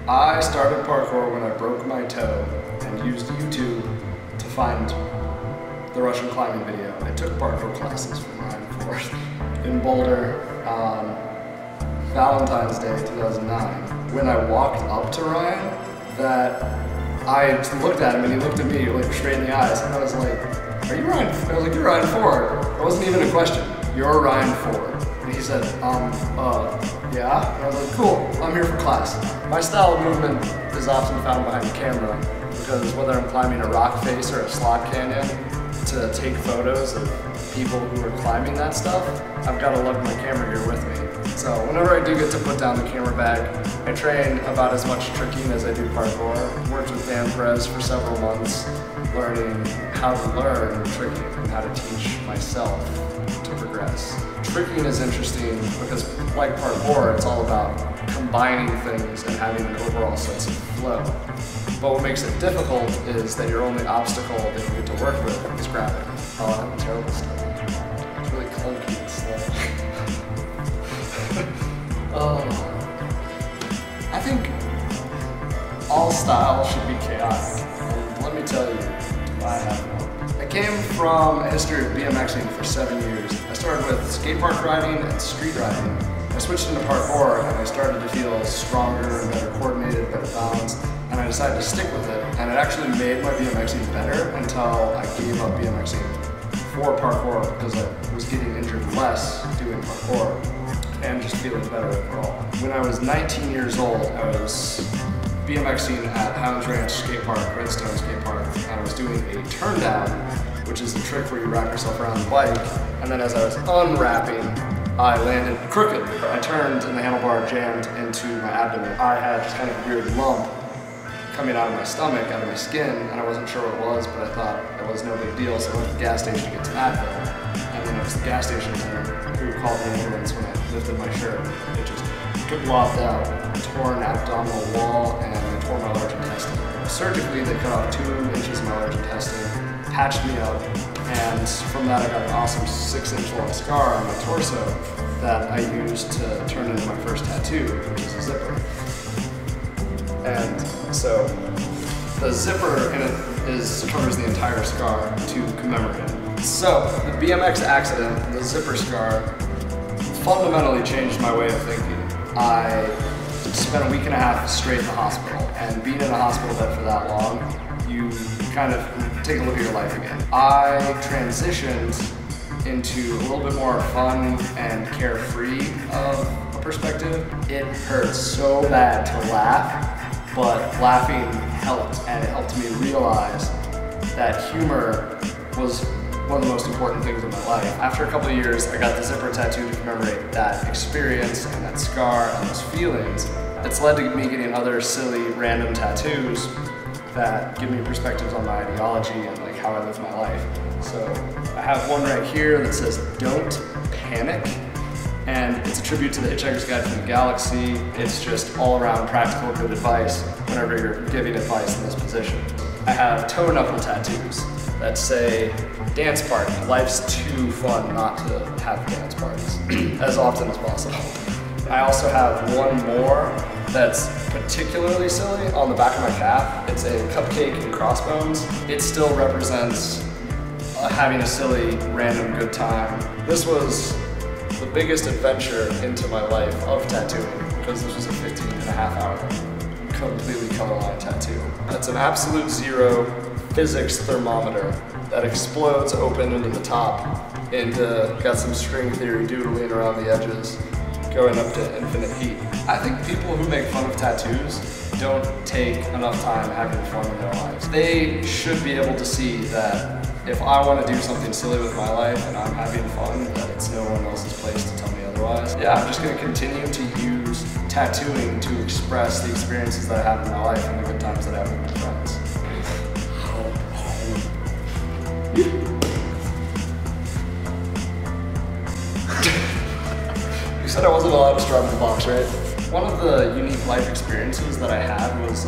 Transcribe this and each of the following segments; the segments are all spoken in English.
I started parkour when I broke my toe and used YouTube to find the Russian climbing video. I took parkour classes from Ryan Forth in Boulder on Valentine's Day 2009. When I walked up to Ryan, I looked at him and he looked at me like straight in the eyes, and I was like, "Are you Ryan?" I was like, "You're Ryan Ford." It wasn't even a question. "You're Ryan Ford." And he said, yeah. And I was like, "Cool, I'm here for class." My style of movement is often found behind the camera because whether I'm climbing a rock face or a slot canyon to take photos of people who are climbing that stuff, I've got to lug my camera gear with me. So whenever I do get to put down the camera bag, I train about as much tricking as I do parkour. Worked with Dan Perez for several months, learning how to learn tricking and how to teach myself to progress. Tricking is interesting because, like parkour, it's all about combining things and having an overall sense of flow. But what makes it difficult is that your only obstacle that you get to work with is gravity. Oh, I'm terrible stuff. It's really clunky and slow. I think all style should be chaotic. And let me tell you, I have one. I came from a history of BMXing for 7 years. I started with skate park riding and street riding. I switched into parkour and I started to feel stronger and better coordinated, better balanced, and I decided to stick with it. And it actually made my BMXing better until I gave up BMXing for parkour because I was getting injured less doing parkour and just feeling better overall. When I was 19 years old, I was BMXing at Highlands Ranch Skate Park, Redstone Skate Park, and I was doing a turn down, which is the trick where you wrap yourself around the bike, and then as I was unwrapping, I landed crooked. I turned and the handlebar jammed into my abdomen. I had just kind of a weird lump coming out of my stomach, out of my skin, and I wasn't sure what it was, but I thought it was no big deal, so I went to the gas station to get some Advil. And then it was the gas station attendant who called the ambulance when I lifted my shirt. It just lopped out, tore an abdominal wall, and I tore my large intestine. Surgically, they cut off 2 inches of my large intestine, patched me up, and from that I got an awesome 6-inch long scar on my torso that I used to turn into my first tattoo, which is a zipper. And so the zipper in it covers the entire scar to commemorate it. So the BMX accident, the zipper scar, fundamentally changed my way of thinking. I spent a week and a half straight in the hospital, and being in a hospital bed for that long, you kind of take a look at your life again. I transitioned into a little bit more fun and carefree of a perspective. It hurt so bad to laugh, but laughing helped, and it helped me realize that humor was one of the most important things in my life. After a couple of years, I got the zipper tattoo to commemorate that experience and that scar and those feelings. It's led to me getting other silly, random tattoos that give me perspectives on my ideology and like how I live my life. So I have one right here that says, "Don't panic." And it's a tribute to the Hitchhiker's Guide to the Galaxy. It's just all around practical good advice whenever you're giving advice in this position. I have toe knuckle tattoos that say, "Dance party, life's too fun not to have dance parties," as often as possible. I also have one more that's particularly silly on the back of my calf. It's a cupcake and crossbones. It still represents having a silly, random good time. This was the biggest adventure into my life of tattooing because this was a 15.5-hour completely colorline tattoo. It's an absolute zero physics thermometer that explodes open into the top and got some string theory doodling around the edges going up to infinite heat. I think people who make fun of tattoos don't take enough time having fun in their lives. They should be able to see that if I want to do something silly with my life and I'm having fun, that it's no one else's place to tell me otherwise. Yeah, I'm just going to continue to use tattooing to express the experiences that I have in my life and the good times that I have with my friends. You said I wasn't allowed to struggle the box, right? One of the unique life experiences that I had was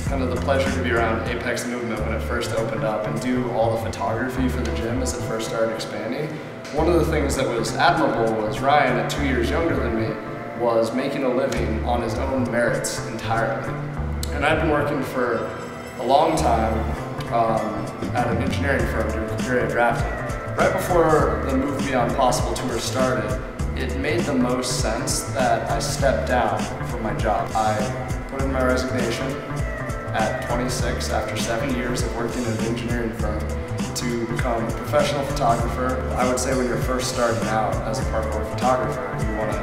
kind of the pleasure to be around Apex Movement when it first opened up and do all the photography for the gym as it first started expanding. One of the things that was admirable was Ryan, at 2 years younger than me, was making a living on his own merits entirely. And I'd been working for a long time at an engineering firm doing computer drafting. Right before the Move Beyond Possible tour started, it made the most sense that I stepped down from my job. I put in my resignation at 26 after 7 years of working at an engineering firm to become a professional photographer. I would say when you're first starting out as a parkour photographer, you want to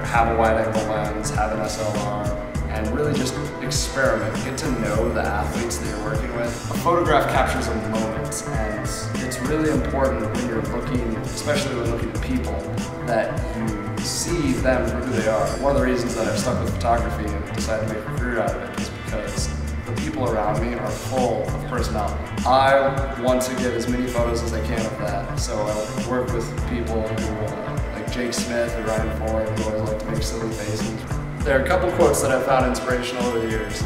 have a wide angle lens, have an SLR, and really just experiment, get to know the athletes that you're working with. A photograph captures a moment, and it's really important when you're looking, especially when looking at people, that you see them for who they are. One of the reasons that I've stuck with photography and decided to make a career out of it is because the people around me are full of personality. I want to get as many photos as I can of that, so I work with people who, like Jake Smith and Ryan Ford, who always like to make silly faces. There are a couple quotes that I've found inspirational over the years.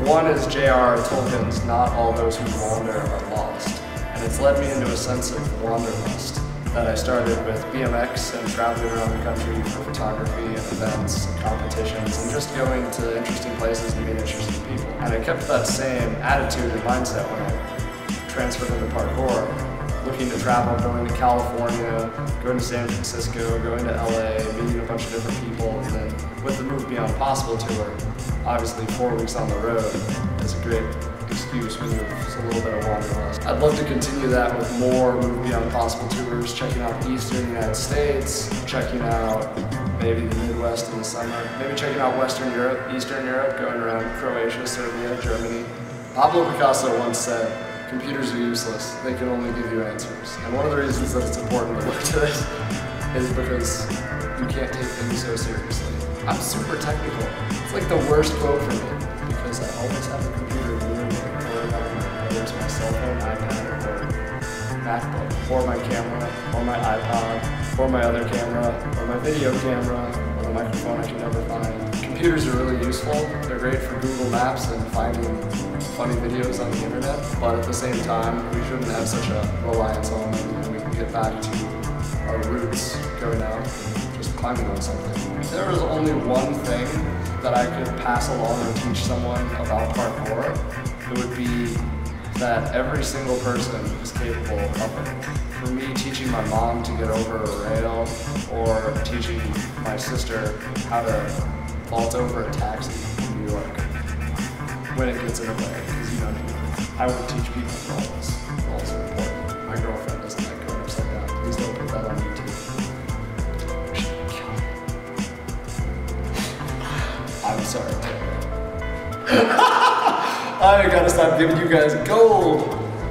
One is J.R. Tolkien's "Not all those who wander are lost," and it's led me into a sense of wanderlust that I started with BMX and traveling around the country for photography and events and competitions and just going to interesting places and meet interesting people. And I kept that same attitude and mindset when I transferred into parkour, looking to travel, going to California, going to San Francisco, going to LA, meeting a bunch of different people, and then with the Move Beyond Possible tour, obviously 4 weeks on the road is a great excuse when there's a little bit of wanderlust. I'd love to continue that with more Move Beyond Possible tours, checking out the Eastern United States, checking out maybe the Midwest in the summer, maybe checking out Western Europe, Eastern Europe, going around Croatia, Serbia, Germany. Pablo Picasso once said, "Computers are useless, they can only give you answers." And one of the reasons that it's important to look to this is because you can't take things so seriously. I'm super technical. It's like the worst quote for me because I always have a computer near me, whether it's my cell phone, iPad, or MacBook, or my camera, or my iPod, or my other camera, or my video camera, or the microphone I can never find. Computers are really useful. They're great for Google Maps and finding funny videos on the internet, but at the same time, we shouldn't have such a reliance on them, and we can get back to our roots, going out and just climbing on something. If there was only one thing that I could pass along or teach someone about parkour, it would be that every single person is capable of it. For me, teaching my mom to get over a rail, or teaching my sister how to vault over a taxi in New York when it gets in the way, because you know, I would teach people roles. Roles are important. My girlfriend doesn't like going upside down. Please don't put that on YouTube. I'm sorry, I gotta stop giving you guys gold.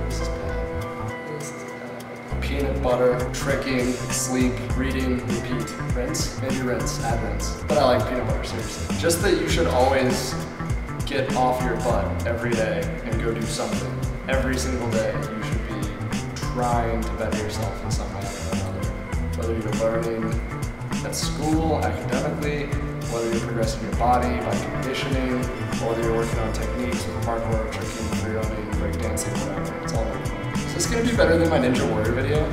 This is bad. This is bad. Peanut butter, tricking, sleep, reading, repeat. Rinse? Maybe rinse, add rinse. But I like peanut butter, seriously. Just that you should always get off your butt every day and go do something. Every single day you should be trying to better yourself in some way or another. Whether you're learning at school, academically, whether you're progressing your body by conditioning, or whether you're working on techniques with parkour, tricking, freerunning, breakdancing, whatever. It's all over. Is this gonna be better than my Ninja Warrior video?